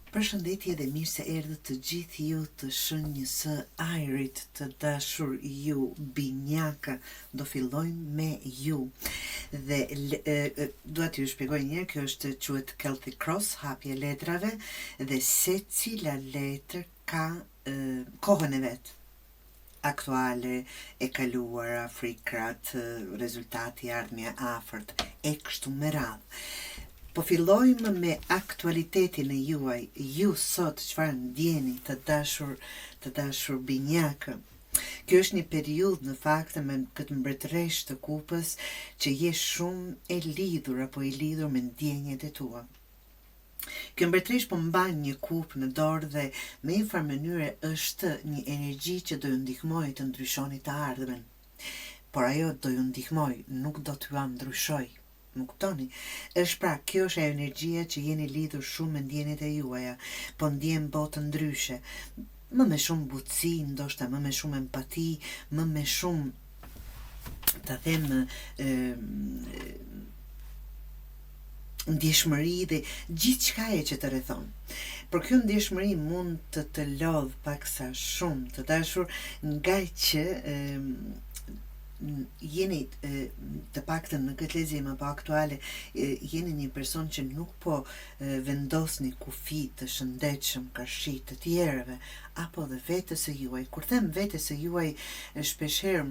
Përshëndetje dhe mirë se erdhët të gjithë ju të shenjës së ajrit të dashur ju binjaka. Do fillojmë me ju. Dhe dua t'ju shpjegoj një herë, kjo është quhet Celtic Cross, hapje letrave, dhe secila letër ka kohën e vet. Aktuale, e kaluara, frikrat, rezultati, ardhmja afërt, e kështu me radhë. Po fillojmë me aktualitetin e juaj. Ju sot çfarë ndjeni të dashur binjakë? Kjo është një periudhë në fakt me këtë mbretëresh të kupës që je shumë e lidhur apo i lidhur me ndjenjet e tua. Kjo mbretëresh po mban një kupë në dorë dhe me një farë mënyre është një energji që do ju ndihmojë të ndryshoni të ardhmen. Por ajo do ju ndihmojë, nuk do t'ju ndryshoj. Më kuptoni? Është pra, kjo është ajo energjia që jeni lidhur shumë me ndjenjet e juaja, po ndjen botë ndryshe. Më me shumë butësi, ndoshta më me shumë empati, më me shumë, ta them, ndjeshmëri dhe gjithçka që të rrethon. Por kjo ndjeshmëri mund të lodh paksa shumë të dashur, nga që jeni të paktën në këtë lexim apo aktuale jeni një person që nuk po vendosni kufi të shëndetshëm karshi të tjerëve apo dhe vetes së juaj. Kur them vetes së juaj, shpeshherë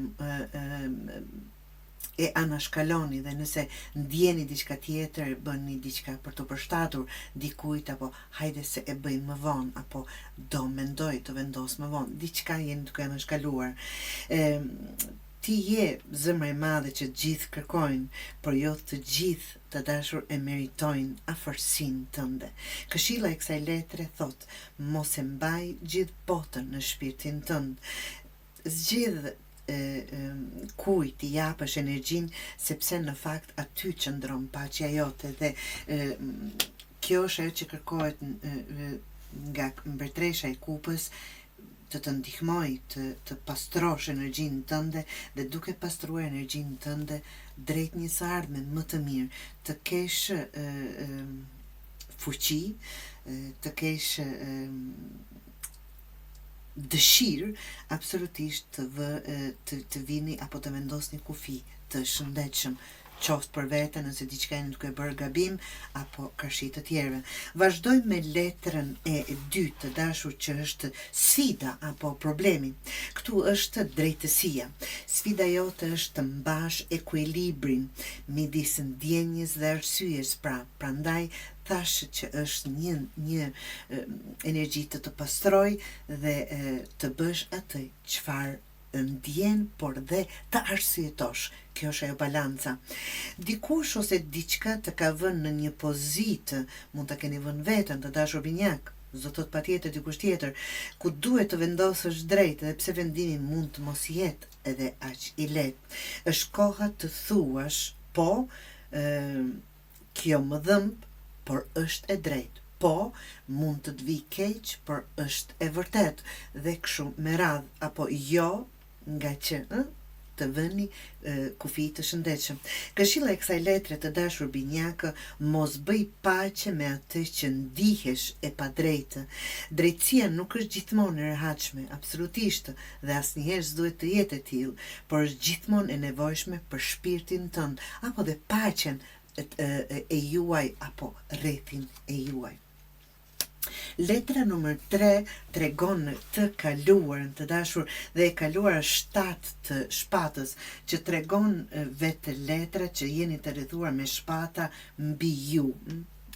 e anashkaloni dhe nëse ndjeni diçka tjetër, bëni diçka për të përshtatur dikujt apo hajde se e bëj më vonë apo do mendoj të vendos më vonë. Diçka jeni duke anashkaluar. Ti je zemra e madhe që gjithë kërkojnë, por jo të gjithë të dashur e meritojnë afërsinë tënde. Këshilla e kësaj letre thot: mos e mbaj gjithë botën në shpirtin tënd. Zgjedh kujt t'i japësh energjinë, sepse në fakt aty qëndron paqja jote dhe kjo është ajo që kërkohet nga mbretëresha e kupës, të ndihmoj të pastrosh energjinë tënde dhe duke pastruar energjinë tënde drejt një së ardhmen më të mirë, të kesh fuqi, të kesh dëshirë absolutisht të vini apo të vendosni kufi të shëndetshëm, qoftë për vete nëse diçka jeni duke bërë gabim apo karshi të tjerëve. Vazhdojmë me letrën e dytë të dashur, që është sfida apo problemi. Këtu është drejtësia. Sfida jote është të mbash ekuilibrin midis ndjenjes dhe arsyes, prandaj thash që është një energji të pastroj dhe të bësh atë çfarë ndjen, por dhe të arsyetosh. Kjo është ajo balanca. Dikush ose diçka të ka vënë në një pozitë, mund ta keni vënë veten të dashur binjak, do thot patjetër dikush tjetër, ku duhet të vendosësh drejt, edhe pse vendimi mund të mos jetë edhe aq i lehtë. Është koha të thuash, po, kjo më dhëmb, por është e drejtë. Po, mund të të vi keq, por është e vërtet, dhe kështu me radhë, apo jo, nga që të vëni kufi të shëndetshëm. Këshilla e kësaj letre të dashur binjakë: mos bëj paqe me atë që ndihesh e padrejtë. Drejtësia nuk është gjithmonë e rehatshme, absolutisht, dhe asnjëherë s'duhet të jetë e tillë, por është gjithmonë e nevojshme për shpirtin tënd, apo dhe paqen e juaj apo rrethin e juaj. Letra numër 3 tregon të kaluarën të dashur, dhe e kaluara 7 të shpatës, që tregon vetë letra që jeni të rrethuar me shpata mbi ju.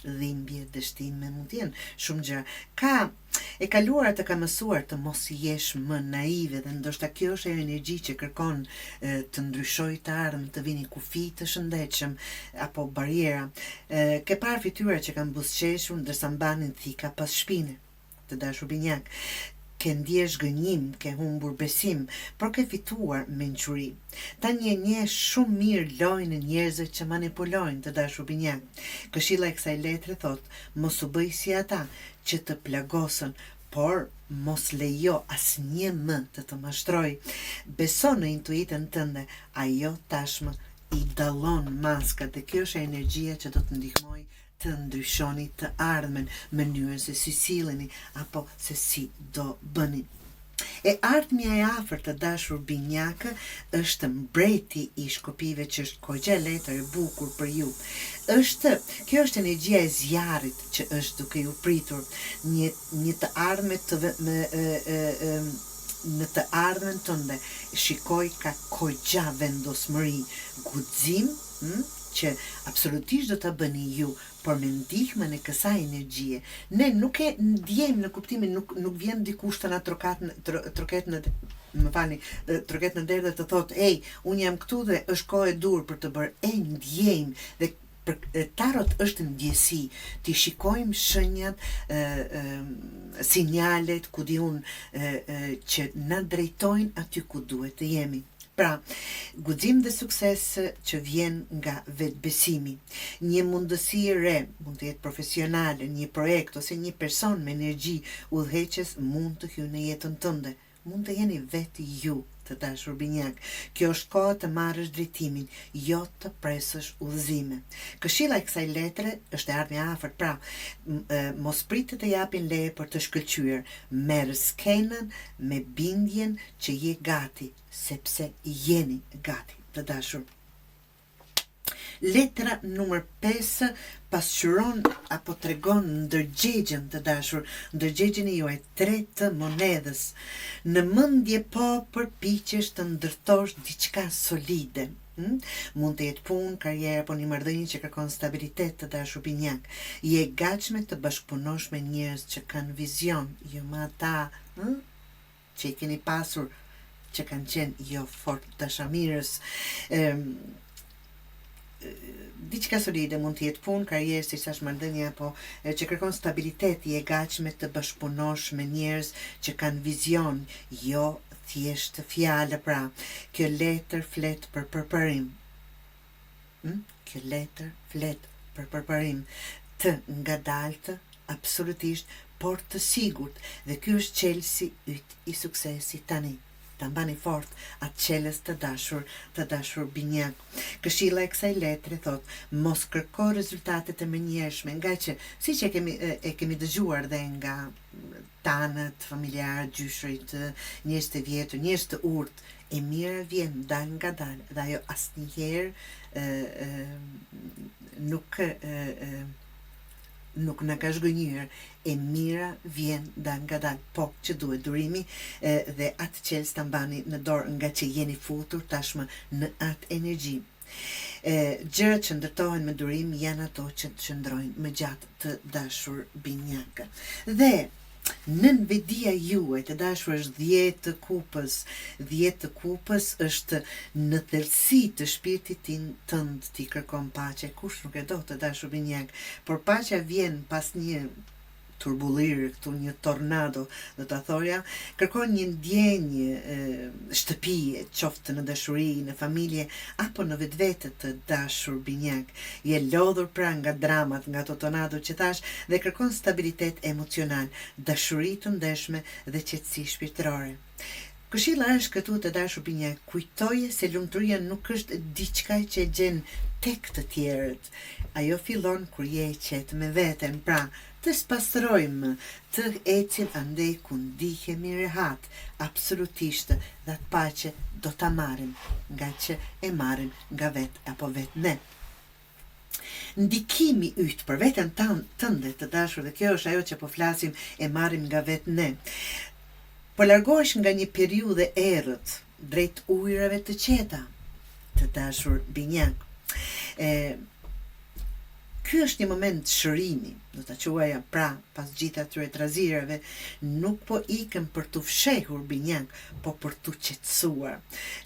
Dhimbje, dështime, mund të jenë shumë gjëra. E kaluara të ka mësuar të mos jesh më naive, dhe ndoshta kjo është ajo energji që kërkon të ndryshoj të ardhmen, të vini kufi të shëndetshëm apo bariera. Ke parë fytyra që kanë buzëqeshur ndërsa mbanin thika pas shpine, të dashur binjak. Ke ndjesh gënjim, ke humbur besim, por ke fituar mençuri. Tani e njeh shumë mirë lojën e njerëzve që manipulojnë, të dashur binjak. Këshilla e kësaj letre thot: mos u bëj si ata që të plagosën, por mos lejo asnjë më të mashtroj. Beso në intuitën tënde, ajo tashmë i dallon maskat, dhe kjo është energjia që do të ndihmoj të ndryshoni të ardhmen, mënyrën se si silleni apo se si do bëni. E ardhmja e afërt të dashur binjakë është mbreti i shkopive që është kogja letër e bukur për ju. Kjo është energjia e zjarrit që është duke ju pritur, një të ardhme në të ardhmen tënde. Shikoj ka kogja vendosmëri, guxim, që absolutisht do të bëni ju, por me ndihmën e kësaj energjie. Ne nuk e ndjejmë në kuptimin, nuk vjen dikush të na troket në derë dhe të thotë, ej, unë jam këtu dhe është kohë e dur për të bërë, ndjejmë dhe për tarot është ndjesi, ti shikojmë shenjat, sinjalet, ku di unë, që na drejtojnë aty ku duhet të jemi. Pra, guxim dhe sukses që vjen nga vetbesimi, një mundësi e re, mund të jetë profesionale, një projekt ose një person me energji udhëheqës mund të hyjë në jetën tënde. Mund të jeni vetë ju, të dashur binjak. Kjo është kohë të marrësh drejtimin, jo të presësh udhëzime. Këshilla e kësaj letre është e ardhmja afërt, pra, mos pritet të japin leje për të shkëlqyer. Merr skenën me bindjen që je gati, sepse jeni gati, të dashur. Letra numër 5 pasqyron apo tregon ndërgjegjen, të dashur, ndërgjegjen e juaj, 3 të monedhës. Në mendje po përpiqesh të ndërtosh diçka solide. Mund të jetë punë, karrierë apo një marrëdhënie që kërkon stabilitet, të dashur binjak. Je gatshme të bashkëpunosh me njerëz që kanë vizion, jo më ata që i keni pasur, që kanë qenë jo fort dashamirës. Diçka solide, mund të jetë punë, karrierë, si thash, marrëdhënie apo që kërkon stabilitet, je gatshme të bashkëpunosh me njerëz që kanë vizion, jo thjesht fjalë, pra. Kjo letër flet për përparim. Kjo letër flet për përparim, të ngadaltë, absolutisht, por të sigurt, dhe ky është çelësi yt i suksesit tani. Ta mbani fort atë qelës të dashur binjak. Këshilla e kësaj letre thot, mos kërko rezultatet e menjëhershme, nga që siç e kemi dëgjuar dhe nga tanët, familjarët, gjyshrit, njerëz të vjetër, njerëz të urtë, e mira vjen dal nga dal, dhe ajo asnjëherë nuk na ka zhgënjyer, e mira vjen dal nga dal, po që duhet durimi dhe atë qelës ta mbani në dorë, nga që jeni futur tashmë në atë energji. Gjërat që ndërtohen me durim janë ato që të qëndrojnë më gjatë, të dashur binjaka. Dhe nën vedia juaj, të dashur, është 10 të kupës. 10 të kupës është në thelësi të shpirtit tënd ti kërkon paqe. Kush nuk e do, të dashur binjak, por paqja vjen pas një turbullir, këtu një tornado, do ta thoja, kërkon një ndjenjë shtëpie, qoftë në dashuri, në familje, apo në vetvete, të dashur binjak. Je lodhur pra nga dramat, nga ato tornado që thash, dhe kërkon stabilitet emocional, dashuri të ndeshme dhe qetësi shpirtërore. Këshilla është këtu, të dashur binjak, kujtoje se lumturia nuk është diçka që e gjen tek të tjerët. Ajo fillon kur je e qetë me veten, pra të spastrojmë, të ecim andej ku ndihemi rehat, absolutisht, dhe atë paqe do ta marrim, nga që e marrim nga vetë apo vetë ne. Ndikimi yt për veten tënde, të dashur, dhe kjo është ajo që po flasim, e marrim nga vetë ne. Po largohesh nga një periudhë errët drejt ujrave të qeta, të dashur binjak. Ky është një moment shërimi, do ta quaja, pra, pas gjithë atyre trazireve, nuk po ikëm për të fshehur binjak, po për të qetësuar.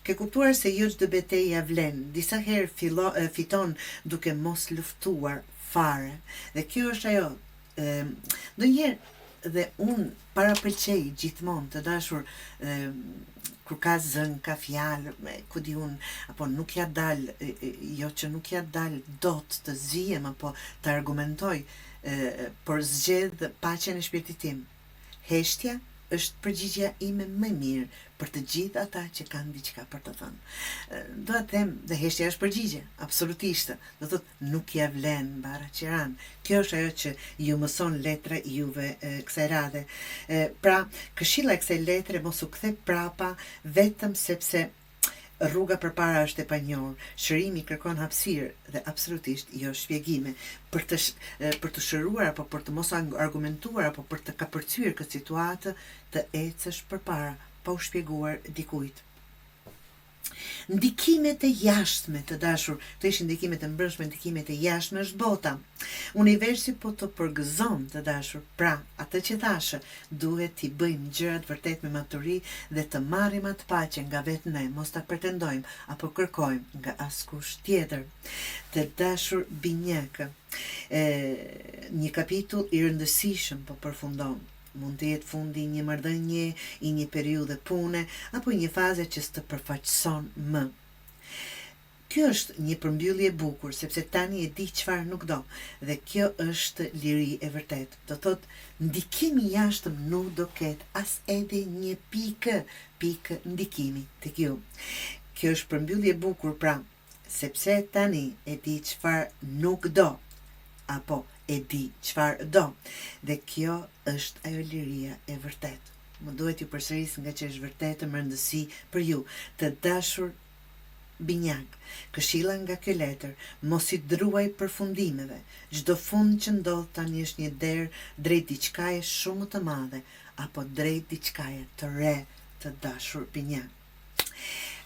Ke kuptuar se jo çdo betejë vlen, disa herë fiton duke mos luftuar fare. Dhe kjo është ajo, ndonjëherë dhe unë parapëlqej gjithmonë, të dashur, kur ka zën, ka fjalë, ku di unë, apo nuk ja dal, jo që nuk ja dal dot të zihem apo të argumentoj, por zgjedh paqen e shpirtit tim. Heshtja është përgjigjja ime më mirë për të gjithë ata që kanë diçka për të thënë. Do të them, dhe heshtja është përgjigje, absolutisht. Do thotë nuk ja vlen bara qiran. Kjo është ajo që ju mëson letra juve kësaj radhe. Pra, këshilla e kësaj letre mos u kthe prapa vetëm sepse rruga përpara është e panjohur. Shërimi kërkon hapësirë dhe absolutisht jo shpjegime. Për të shëruar apo për të mos argumentuar apo për të kapërcyer këtë situatë, të ecësh përpara pa u shpjeguar dikujt. Ndikimet e jashtme, të dashur, të ishin ndikimet e mbrëmshme, ndikimet e jashtme është bota. Universi po të përgëzon, të dashur, pra, atë që thashë, duhet t'i bëjmë gjërat vërtet me maturi dhe të marrim atë paqe nga vetë ne, mos ta pretendojmë apo kërkojmë nga askush tjetër. Të dashur binjakë, një kapitull i rëndësishëm po përfundon. Mund të jetë fundi i një marrëdhënie, i një periudhe pune, apo një faze që s'të përfaqëson më. Kjo është një përmbyllje e bukur, sepse tani e di çfarë nuk do, dhe kjo është liri e vërtet. Do thotë, ndikimi i jashtëm nuk do ketë as edhe një pikë ndikimi tek ju. Kjo është përmbyllje e bukur, pra, sepse tani e di çfarë nuk do, apo e di çfarë do. Dhe kjo është ajo liria e vërtet. Më duhet ju përsëris nga që është vërtet e më rëndësi për ju. Të dashur binjak, këshilla nga kjo letër, mos i druaj përfundimeve. Çdo fund që ndodh tani është një derë drejt diçkaje shumë të madhe, apo drejt diçkaje të re, të dashur binjak.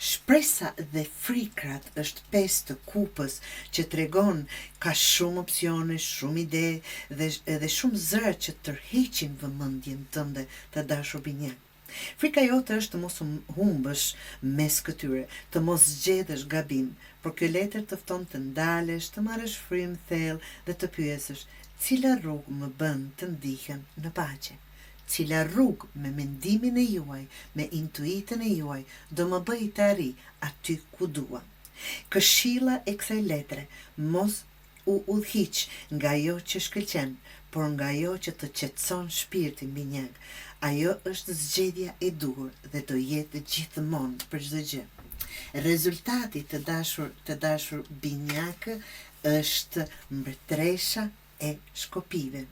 Shpresa dhe frikrat është pesë të kupës që tregon ka shumë opsione, shumë ide dhe shumë zëra që tërheqin vëmendjen tënde, të dashur binjak. Frika jote është të mos humbësh mes këtyre, të mos zgjedhësh gabim, por kjo letër të fton të ndalesh, të marrësh frym thellë dhe të pyesësh, cila rrugë më bën të ndihem në paqe? Cila rrugë me mendimin e juaj, me intuitën e juaj, do më bëj të arri aty ku dua. Këshilla e kësaj letre mos u udhhiq nga ajo që shkëlqen, por nga ajo që të qetëson shpirtin binjak. Ajo është zgjedhja e duhur dhe do jetë gjithmonë për çdo gjë. Rezultati të dashur binjak është mbretëresha e shkopive.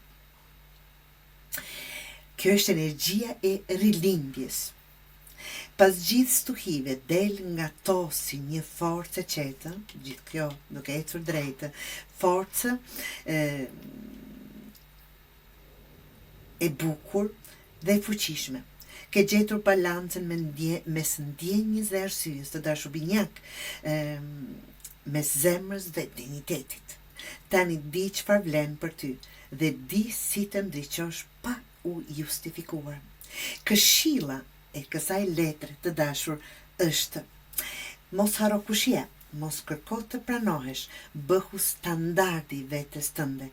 Kjo është energjia e rilindjes. Pas gjithë stuhive del nga to si një forcë e qetë, gjithë kjo duke ecur drejtë, forcë e bukur dhe e fuqishme. Ke gjetur balancën mes ndjenjës dhe arsyes, të dashur binjak, mes zemrës dhe dignitetit. Tani di çfarë vlen për ty dhe di si të ndriqosh pa u justifikuar. Këshilla e kësaj letre, të dashur, është mos haro kushje, mos kërko të pranohesh, bëhu standardi vetes tënde.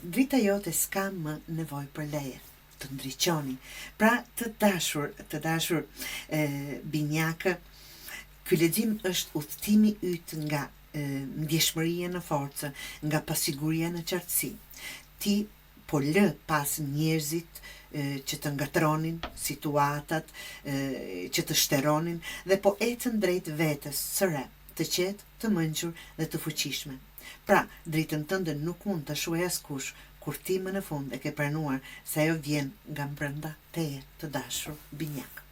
Drita jote s'ka më nevojë për leje, të ndriqoni. Pra, të dashur binjakë, ky lexim është udhtimi yt nga ndjeshmëria në forcë, nga pasiguria në qartësi. Ti po lë pas njerëzit që të ngatronin, situatat që të shteronin dhe po ecën drejt vetes së re, të qetë, të mençur dhe të fuqishme. Pra, dritën tënde nuk mund të shuaj askush kur ti më në fund e ke pranuar se ajo vjen nga brenda teje, të dashur binjak.